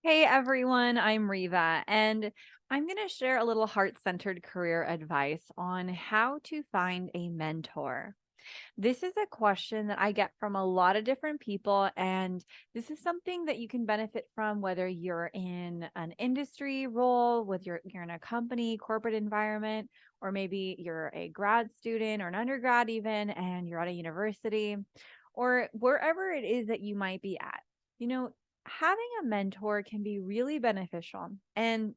Hey everyone, I'm Riva, and I'm going to share a little heart centered career advice on how to find a mentor. This is a question that I get from a lot of different people, and this is something that you can benefit from whether you're in an industry role, whether you're in a company, corporate environment, or maybe you're a grad student or an undergrad, even, and you're at a university, or wherever it is that you might be at. You know, having a mentor can be really beneficial. And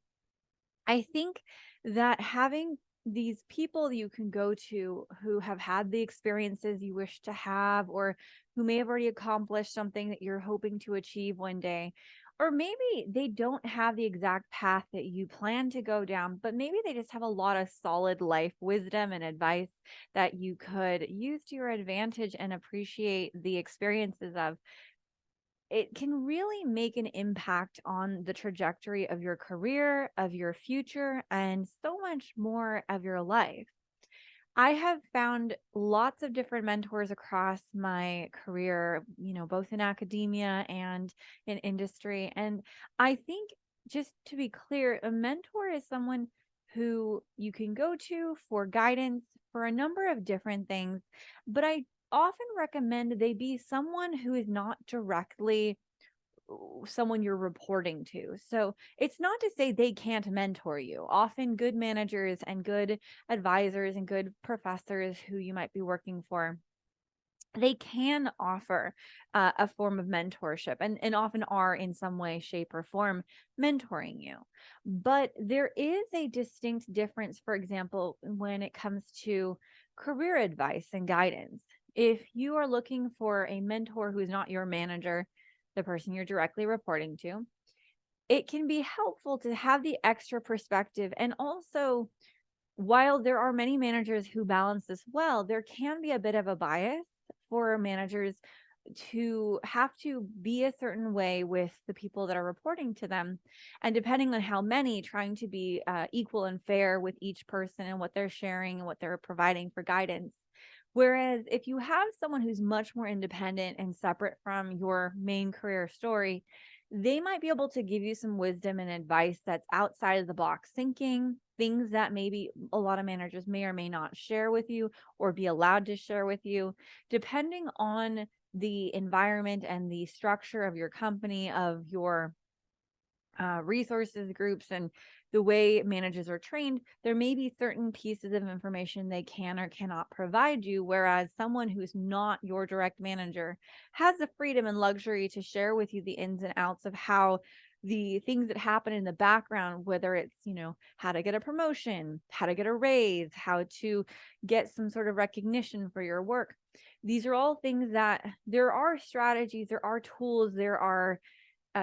I think that having these people you can go to who have had the experiences you wish to have, or who may have already accomplished something that you're hoping to achieve one day, or maybe they don't have the exact path that you plan to go down, but maybe they just have a lot of solid life wisdom and advice that you could use to your advantage and appreciate the experiences of. It can really make an impact on the trajectory of your career, of your future, and so much more of your life. I have found lots of different mentors across my career, both in academia and in industry. And I think, just to be clear, a mentor is someone who you can go to for guidance for a number of different things. But I often recommend they be someone who is not directly someone you're reporting to. So it's not to say they can't mentor you. Often, good managers and good advisors and good professors who you might be working for, they can offer a form of mentorship, and often are in some way, shape, or form mentoring you. But there is a distinct difference, for example, when it comes to career advice and guidance. If you are looking for a mentor who is not your manager, the person you're directly reporting to, it can be helpful to have the extra perspective. And also, while there are many managers who balance this well, there can be a bit of a bias for managers to have to be a certain way with the people that are reporting to them. And depending on how many, trying to be equal and fair with each person and what they're sharing and what they're providing for guidance. Whereas if you have someone who's much more independent and separate from your main career story, they might be able to give you some wisdom and advice that's outside of the box thinking, things that maybe a lot of managers may or may not share with you or be allowed to share with you, depending on the environment and the structure of your company, of your resources groups, and the way managers are trained. There may be certain pieces of information they can or cannot provide you, whereas someone who's not your direct manager has the freedom and luxury to share with you the ins and outs of how the things that happen in the background, whether it's, how to get a promotion, how to get a raise, how to get some sort of recognition for your work. These are all things that there are strategies, there are tools, there are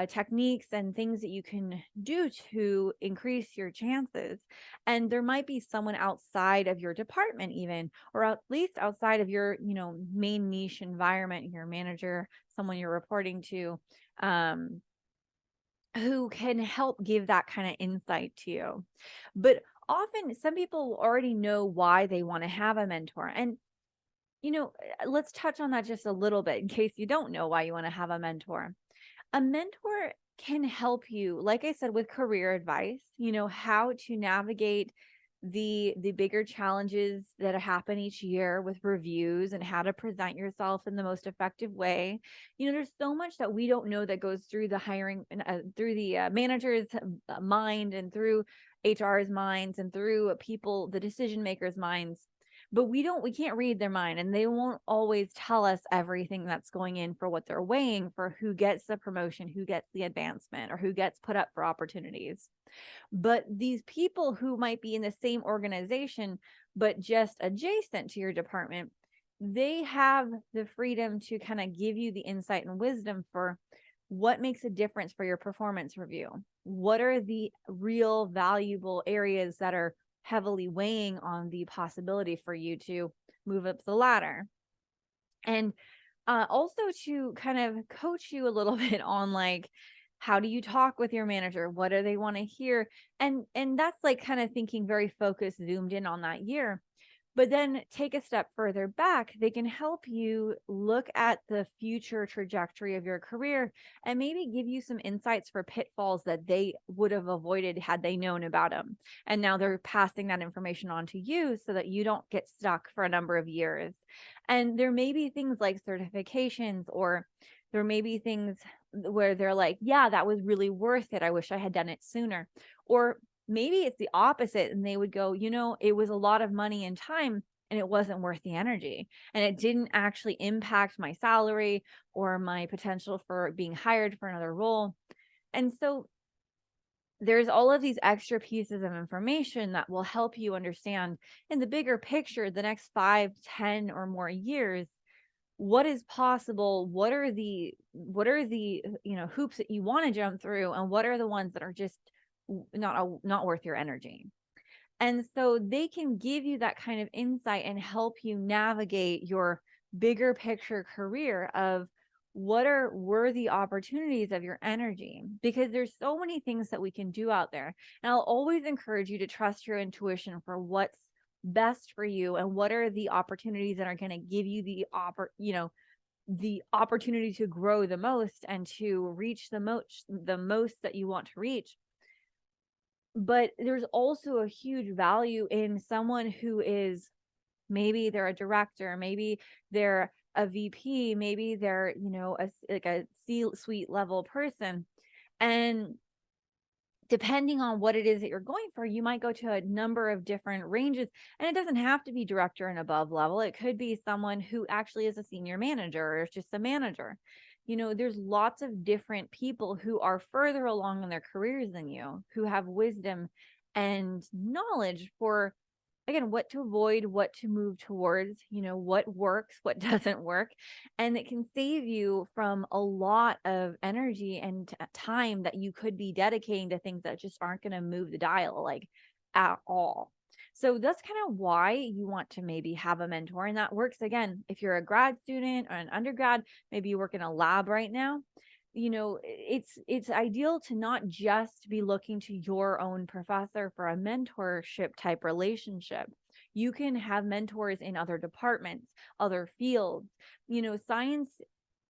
techniques and things that you can do to increase your chances. And there might be someone outside of your department, even, or at least outside of your, main niche environment, your manager, someone you're reporting to, um, who can help give that kind of insight to you. But often, some people already know why they want to have a mentor. And let's touch on that just a little bit in case you don't know why you want to have a mentor. A mentor can help you, like I said, with career advice, how to navigate the bigger challenges that happen each year with reviews, and how to present yourself in the most effective way. There's so much that we don't know that goes through the hiring and through the manager's mind, and through HR's minds, and through people, the decision makers' minds. But we can't read their mind, and they won't always tell us everything that's going in for what they're weighing for who gets the promotion, who gets the advancement, or who gets put up for opportunities. But these people who might be in the same organization but just adjacent to your department, they have the freedom to kind of give you the insight and wisdom for what makes a difference for your performance review. What are the real valuable areas that are heavily weighing on the possibility for you to move up the ladder? And also to kind of coach you a little bit on, like, how do you talk with your manager? What do they want to hear? And that's like kind of thinking very focused, zoomed in on that year. But then take a step further back, they can help you look at the future trajectory of your career and maybe give you some insights for pitfalls that they would have avoided had they known about them. And now they're passing that information on to you so that you don't get stuck for a number of years. And there may be things like certifications, or there may be things where they're like, yeah, that was really worth it. I wish I had done it sooner. Or maybe it's the opposite and they would go, it was a lot of money and time and it wasn't worth the energy. And it didn't actually impact my salary or my potential for being hired for another role. And so there's all of these extra pieces of information that will help you understand in the bigger picture, the next 5, 10 or more years, what is possible, what are the hoops that you want to jump through, and what are the ones that are just not worth your energy. And so they can give you that kind of insight and help you navigate your bigger picture career of what are worthy opportunities of your energy, because there's so many things that we can do out there. And I'll always encourage you to trust your intuition for what's best for you and what are the opportunities that are going to give you the opportunity to grow the most and to reach the most that you want to reach. But there's also a huge value in someone who is, maybe they're a director, maybe they're a VP, maybe they're, a C-suite level person. And depending on what it is that you're going for, you might go to a number of different ranges. And it doesn't have to be director and above level. It could be someone who actually is a senior manager or is just a manager. There's lots of different people who are further along in their careers than you, who have wisdom and knowledge for, again, what to avoid, what to move towards, what works, what doesn't work. And it can save you from a lot of energy and time that you could be dedicating to things that just aren't going to move the dial like at all. So that's kind of why you want to maybe have a mentor. And that works, again, if you're a grad student or an undergrad, maybe you work in a lab right now. It's ideal to not just be looking to your own professor for a mentorship type relationship. You can have mentors in other departments, other fields. Science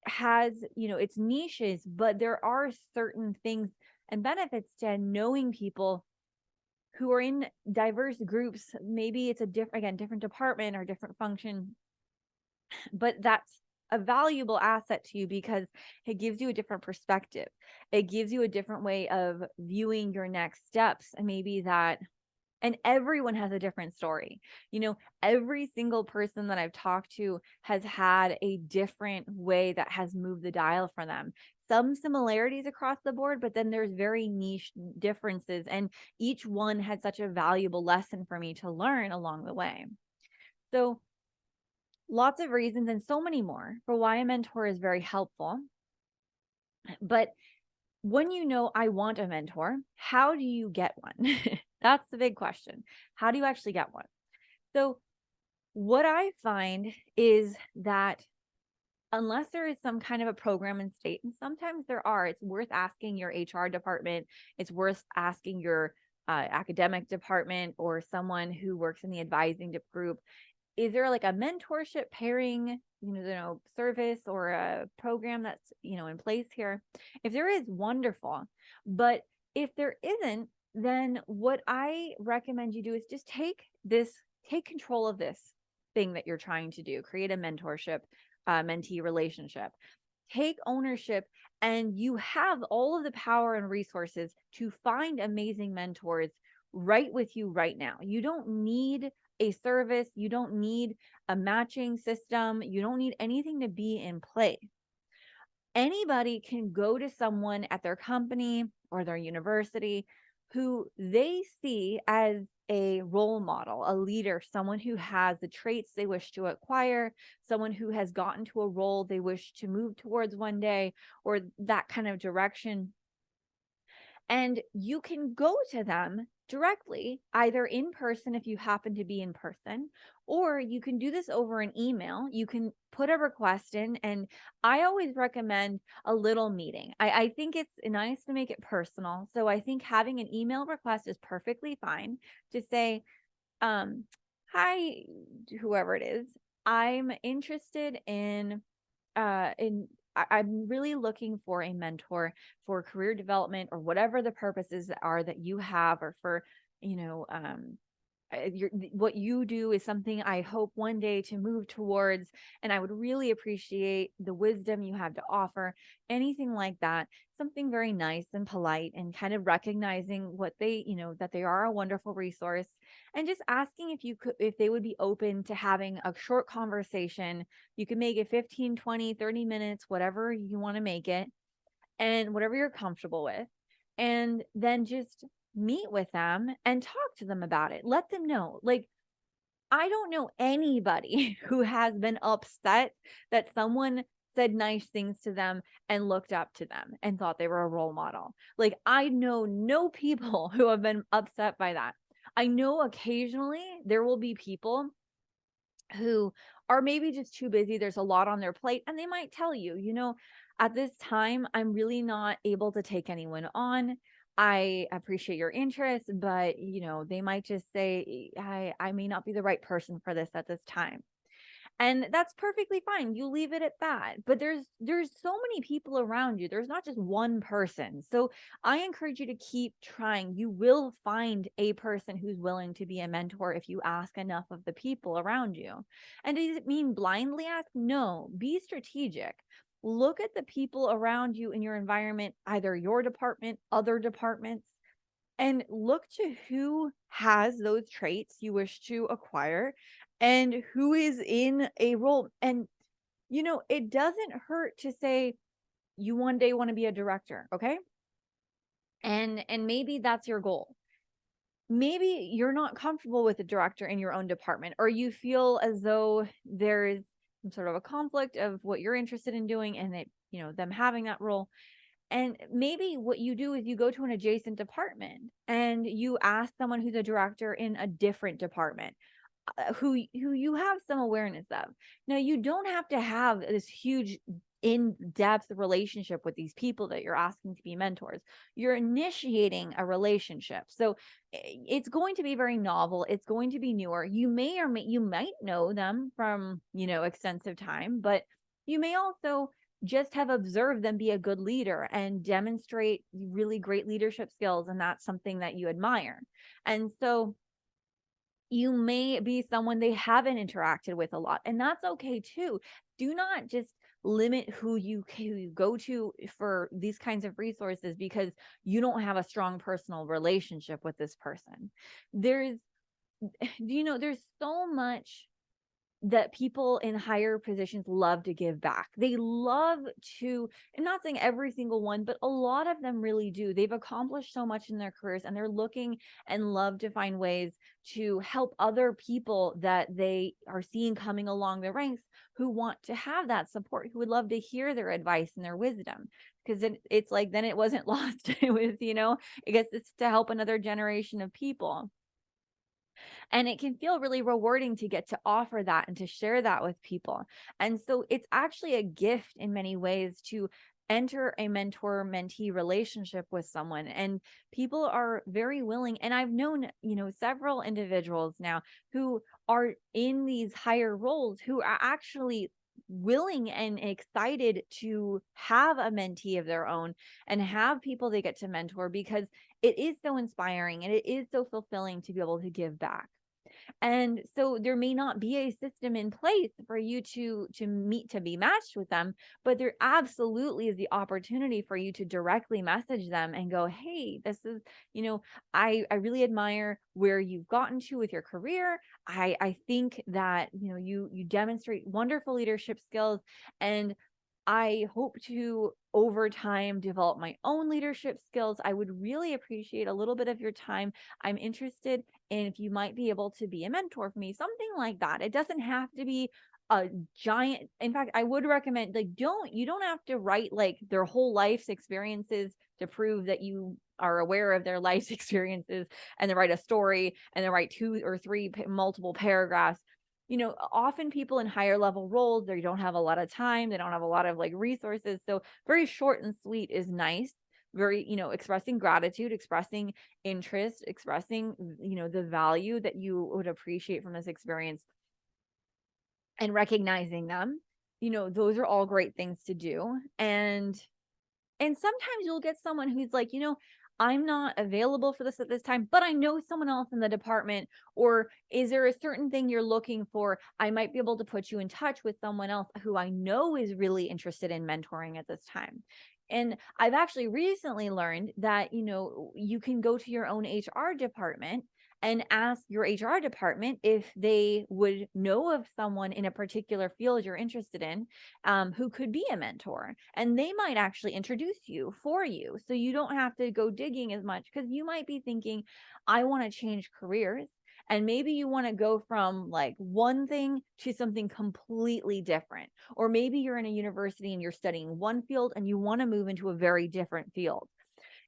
has, its niches, but there are certain things and benefits to knowing people who are in diverse groups. Maybe it's a different department or different function, but that's a valuable asset to you because it gives you a different perspective. It gives you a different way of viewing your next steps. And maybe that, and everyone has a different story. Every single person that I've talked to has had a different way that has moved the dial for them. Some similarities across the board, but then there's very niche differences. And each one had such a valuable lesson for me to learn along the way. So lots of reasons and so many more for why a mentor is very helpful. But when I want a mentor, how do you get one? That's the big question. How do you actually get one? So what I find is that unless there is some kind of a program in state, and sometimes there are, it's worth asking your HR department. It's worth asking your academic department or someone who works in the advising group. Is there like a mentorship pairing, service or a program that's, in place here? If there is, wonderful. But if there isn't, then what I recommend you do is just take control of this thing that you're trying to do, create a mentorship, mentee relationship, take ownership, and you have all of the power and resources to find amazing mentors right with you right now. You don't need a service. You don't need a matching system. You don't need anything to be in place. Anybody can go to someone at their company or their university who they see as a role model, a leader, someone who has the traits they wish to acquire, someone who has gotten to a role they wish to move towards one day, or that kind of direction. And you can go to them directly, either in person if you happen to be in person, or you can do this over an email. You can put a request in, and I always recommend a little meeting. I think it's nice to make it personal. So I think having an email request is perfectly fine to say, Hi, whoever it is. I'm interested I'm really looking for a mentor for career development or whatever the purposes are that you have, or for, you know, what you do is something I hope one day to move towards. And I would really appreciate the wisdom you have to offer, anything like that. Something very nice and polite, and kind of recognizing what they, that they are a wonderful resource, and just asking if they would be open to having a short conversation. You can make it 15, 20, 30 minutes, whatever you want to make it, and whatever you're comfortable with. And then just meet with them and talk to them about it. Let them know. Like, I don't know anybody who has been upset that someone said nice things to them and looked up to them and thought they were a role model. Like, I know no people who have been upset by that. I know occasionally there will be people who are maybe just too busy. There's a lot on their plate, and they might tell you, at this time, I'm really not able to take anyone on. I appreciate your interest, but they might just say, I may not be the right person for this at this time. And that's perfectly fine. You leave it at that. But there's so many people around you. There's not just one person. So I encourage you to keep trying. You will find a person who's willing to be a mentor if you ask enough of the people around you. And does it mean blindly ask? No, be strategic. Look at the people around you in your environment, either your department, other departments, and look to who has those traits you wish to acquire and who is in a role. And it doesn't hurt to say you one day want to be a director, okay? And maybe that's your goal. Maybe you're not comfortable with a director in your own department, or you feel as though there's some sort of a conflict of what you're interested in doing and that, them having that role. And maybe what you do is you go to an adjacent department and you ask someone who's a director in a different department, who you have some awareness of. Now, you don't have to have this huge in-depth relationship with these people that you're asking to be mentors. You're initiating a relationship. So it's going to be very novel. It's going to be newer. You might know them from, extensive time, but you may also just have observed them be a good leader and demonstrate really great leadership skills, and that's something that you admire. And so you may be someone they haven't interacted with a lot, and that's okay too. Do not just limit who you go to for these kinds of resources because you don't have a strong personal relationship with this person. There's there's so much that people in higher positions love to give back. They love to, I'm not saying every single one, but a lot of them really do. They've accomplished so much in their careers, and they're looking and love to find ways to help other people that they are seeing coming along the ranks, who want to have that support, who would love to hear their advice and their wisdom. Because it's like, then it wasn't lost. It was, I guess it's to help another generation of people. And it can feel really rewarding to get to offer that and to share that with people. And so it's actually a gift in many ways to enter a mentor mentee relationship with someone. And people are very willing. And I've known, several individuals now who are in these higher roles who are actually willing and excited to have a mentee of their own and have people they get to mentor, because it is so inspiring and it is so fulfilling to be able to give back. And so there may not be a system in place for you to be matched with them, but there absolutely is the opportunity for you to directly message them and go, hey, this is, I really admire where you've gotten to with your career. I think that, you demonstrate wonderful leadership skills, and I hope to over time develop my own leadership skills. I would really appreciate a little bit of your time. I'm interested in if you might be able to be a mentor for me, something like that. It doesn't have to be a giant. In fact, I would recommend, like, you don't have to write like their whole life's experiences to prove that you are aware of their life's experiences, and then write a story and then write two or three multiple paragraphs. Often people in higher level roles, they don't have a lot of time. They don't have a lot of like resources. So very short and sweet is nice. very, expressing gratitude, expressing interest, expressing, the value that you would appreciate from this experience and recognizing them. Those are all great things to do. And sometimes you'll get someone who's like, I'm not available for this at this time, but I know someone else in the department. Or is there a certain thing you're looking for? I might be able to put you in touch with someone else who I know is really interested in mentoring at this time. And I've actually recently learned that, you can go to your own HR department and ask your HR department if they would know of someone in a particular field you're interested in, who could be a mentor. And they might actually introduce you for you. So you don't have to go digging as much, because you might be thinking, I want to change careers. And maybe you want to go from like one thing to something completely different. Or maybe you're in a university and you're studying one field and you want to move into a very different field.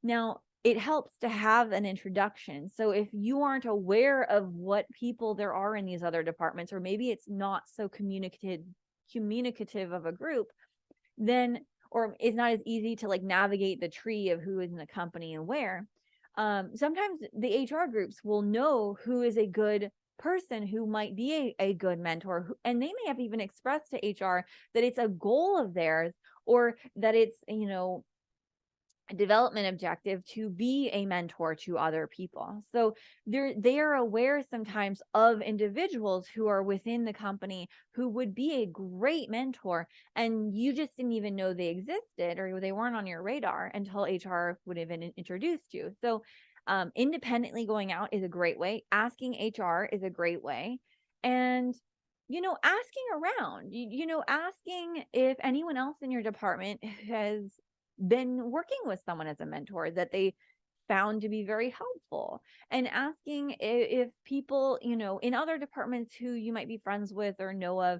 Now, it helps to have an introduction. So if you aren't aware of what people there are in these other departments, or maybe it's not so communicative of a group, then, or it's not as easy to like navigate the tree of who is in the company and where, sometimes the HR groups will know who is a good person who might be a good mentor, and they may have even expressed to HR that it's a goal of theirs, or that it's, development objective to be a mentor to other people. So they are aware sometimes of individuals who are within the company who would be a great mentor, and you just didn't even know they existed, or they weren't on your radar until HR would have introduced you. So independently going out is a great way. Asking HR is a great way. And asking around, asking if anyone else in your department has been working with someone as a mentor that they found to be very helpful, and asking if people, in other departments who you might be friends with or know of,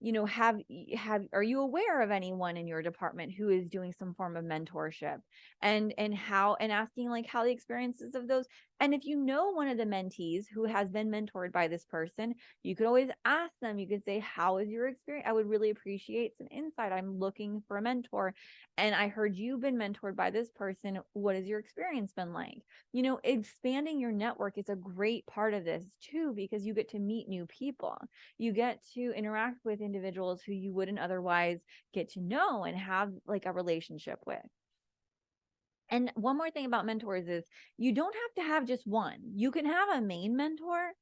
are you aware of anyone in your department who is doing some form of mentorship, and how, and asking like how the experiences of those. And if you know one of the mentees who has been mentored by this person, you could always ask them. You could say, how is your experience? I would really appreciate some insight. I'm looking for a mentor, and I heard you've been mentored by this person. What has your experience been like? Expanding your network is a great part of this too, because you get to meet new people. You get to interact with individuals who you wouldn't otherwise get to know and have like a relationship with. And one more thing about mentors is you don't have to have just one. You can have a main mentor,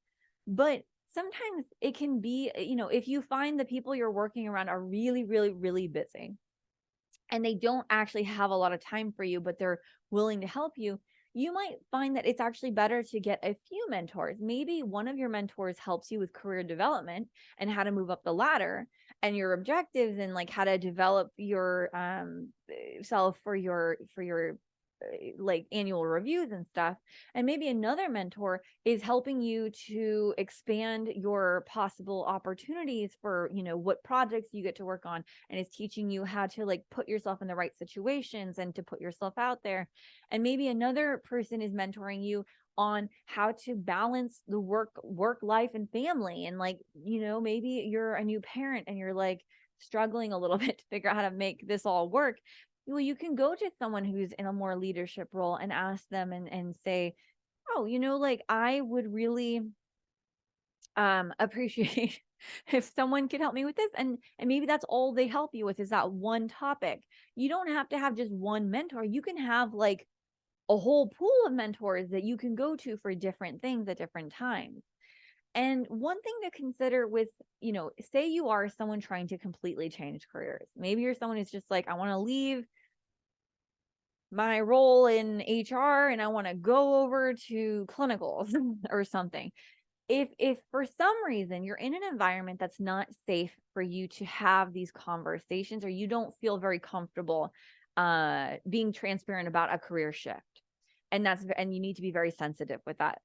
but sometimes it can be, if you find the people you're working around are really, really, really busy and they don't actually have a lot of time for you, but they're willing to help you, you might find that it's actually better to get a few mentors. Maybe one of your mentors helps you with career development and how to move up the ladder and your objectives, and like how to develop your self for your like annual reviews and stuff. And maybe another mentor is helping you to expand your possible opportunities for, what projects you get to work on, and is teaching you how to like put yourself in the right situations and to put yourself out there. And maybe another person is mentoring you on how to balance the work life and family. And like, maybe you're a new parent and you're like struggling a little bit to figure out how to make this all work. Well, you can go to someone who's in a more leadership role and ask them and say, oh, like I would really appreciate if someone could help me with this. And maybe that's all they help you with, is that one topic. You don't have to have just one mentor. You can have like a whole pool of mentors that you can go to for different things at different times. And one thing to consider with, say you are someone trying to completely change careers. Maybe you're someone who's just like, I want to leave my role in HR and I want to go over to clinicals or something. If for some reason you're in an environment that's not safe for you to have these conversations, or you don't feel very comfortable being transparent about a career shift, and you need to be very sensitive with that,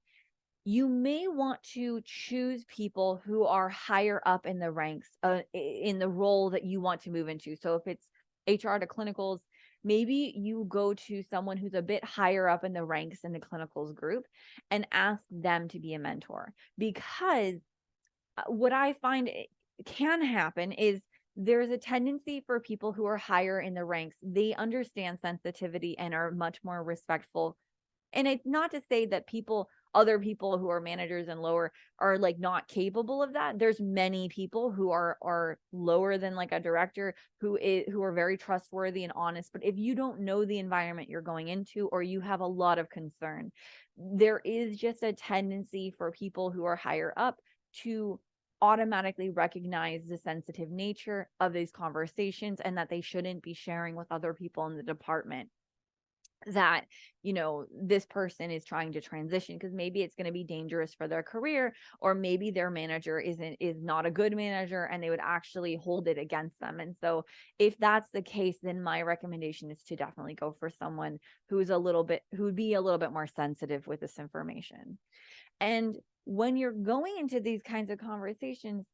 you may want to choose people who are higher up in the ranks in the role that you want to move into. So if it's HR to clinicals, maybe you go to someone who's a bit higher up in the ranks in the clinicals group and ask them to be a mentor. Because what I find can happen is there's a tendency for people who are higher in the ranks, they understand sensitivity and are much more respectful. And it's not to say that other people who are managers and lower are like not capable of that. There's many people who are lower than like a director who are very trustworthy and honest. But if you don't know the environment you're going into, or you have a lot of concern, there is just a tendency for people who are higher up to automatically recognize the sensitive nature of these conversations, and that they shouldn't be sharing with other people in the department that this person is trying to transition, because maybe it's going to be dangerous for their career, or maybe their manager is not a good manager and they would actually hold it against them. And so if that's the case, then my recommendation is to definitely go for someone who would be a little bit more sensitive with this information. And when you're going into these kinds of conversations,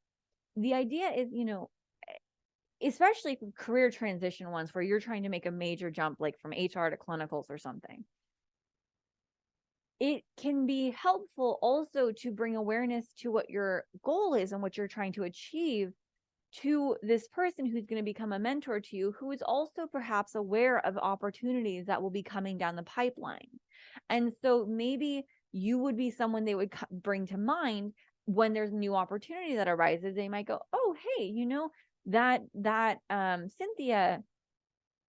the idea is, especially career transition ones where you're trying to make a major jump, like from HR to clinicals or something, it can be helpful also to bring awareness to what your goal is and what you're trying to achieve to this person who's going to become a mentor to you, who is also perhaps aware of opportunities that will be coming down the pipeline. And so maybe you would be someone they would bring to mind when there's a new opportunity that arises. They might go, oh, hey, that Cynthia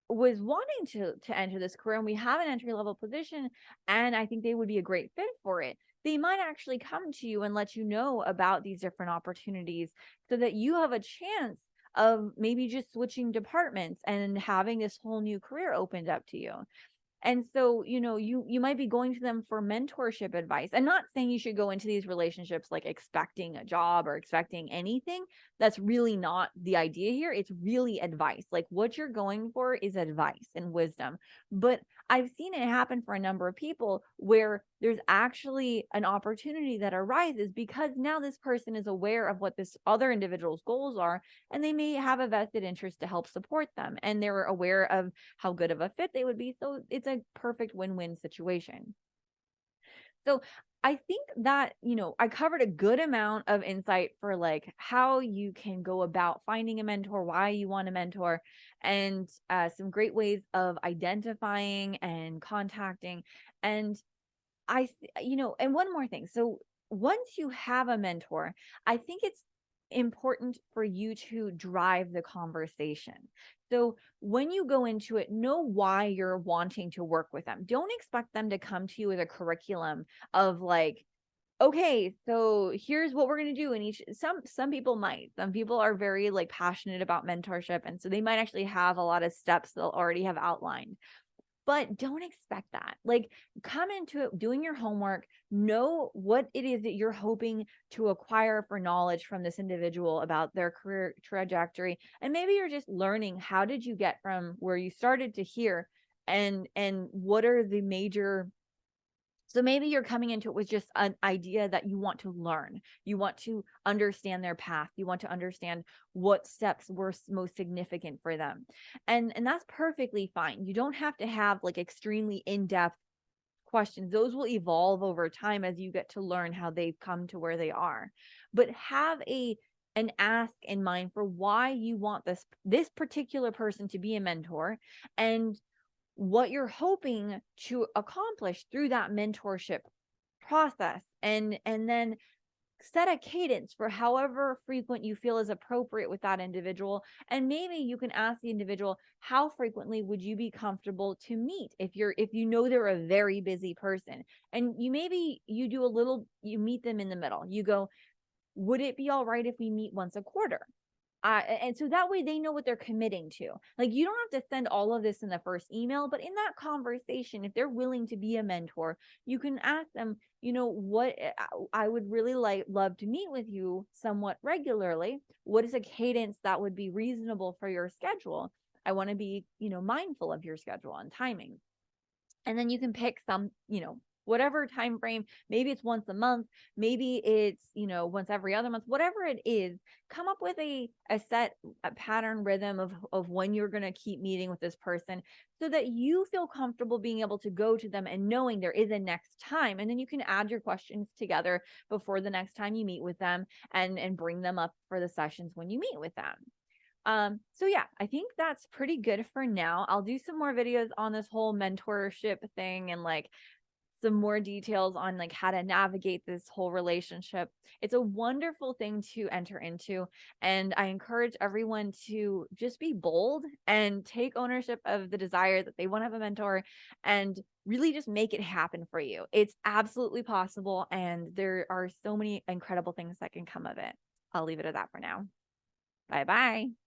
was wanting to enter this career, and we have an entry level position, and I think they would be a great fit for it. They might actually come to you and let you know about these different opportunities, so that you have a chance of maybe just switching departments and having this whole new career opened up to you. And so, you might be going to them for mentorship advice. And not saying you should go into these relationships like expecting a job or expecting anything. That's really not the idea here. It's really advice. Like, what you're going for is advice and wisdom. But I've seen it happen for a number of people where there's actually an opportunity that arises because now this person is aware of what this other individual's goals are, and they may have a vested interest to help support them. And they're aware of how good of a fit they would be. So it's a perfect win-win situation. So I think that, I covered a good amount of insight for like how you can go about finding a mentor, why you want a mentor, and some great ways of identifying and contacting. And and one more thing. So once you have a mentor, I think it's important for you to drive the conversation. So when you go into it, know why you're wanting to work with them. Don't expect them to come to you with a curriculum of like, okay, so here's what we're going to do. And some people might, some people are very like passionate about mentorship. And so they might actually have a lot of steps they'll already have outlined. But don't expect that. Like, come into it doing your homework, know what it is that you're hoping to acquire for knowledge from this individual about their career trajectory. And maybe you're just learning, how did you get from where you started to here, and what are the major. So maybe you're coming into it with just an idea that you want to learn. You want to understand their path. You want to understand what steps were most significant for them. And that's perfectly fine. You don't have to have like extremely in-depth questions. Those will evolve over time as you get to learn how they've come to where they are. But have an ask in mind for why you want this particular person to be a mentor, and what you're hoping to accomplish through that mentorship process, and then set a cadence for however frequent you feel is appropriate with that individual. And maybe you can ask the individual, how frequently would you be comfortable to meet if you know they're a very busy person, and you meet them in the middle. You go, would it be all right if we meet once a quarter? And so that way they know what they're committing to. Like, you don't have to send all of this in the first email, but in that conversation, if they're willing to be a mentor, you can ask them, what I would really love to meet with you somewhat regularly. What is a cadence that would be reasonable for your schedule? I want to be, mindful of your schedule and timing. And then you can pick some, whatever time frame. Maybe it's once a month, maybe it's once every other month, whatever it is. Come up with a pattern rhythm of when you're going to keep meeting with this person, so that you feel comfortable being able to go to them and knowing there is a next time. And then you can add your questions together before the next time you meet with them, and bring them up for the sessions when you meet with them. So yeah, I think that's pretty good for now. I'll do some more videos on this whole mentorship thing and like some more details on like how to navigate this whole relationship. It's a wonderful thing to enter into, and I encourage everyone to just be bold and take ownership of the desire that they want to have a mentor and really just make it happen for you. It's absolutely possible, and there are so many incredible things that can come of it. I'll leave it at that for now. Bye bye.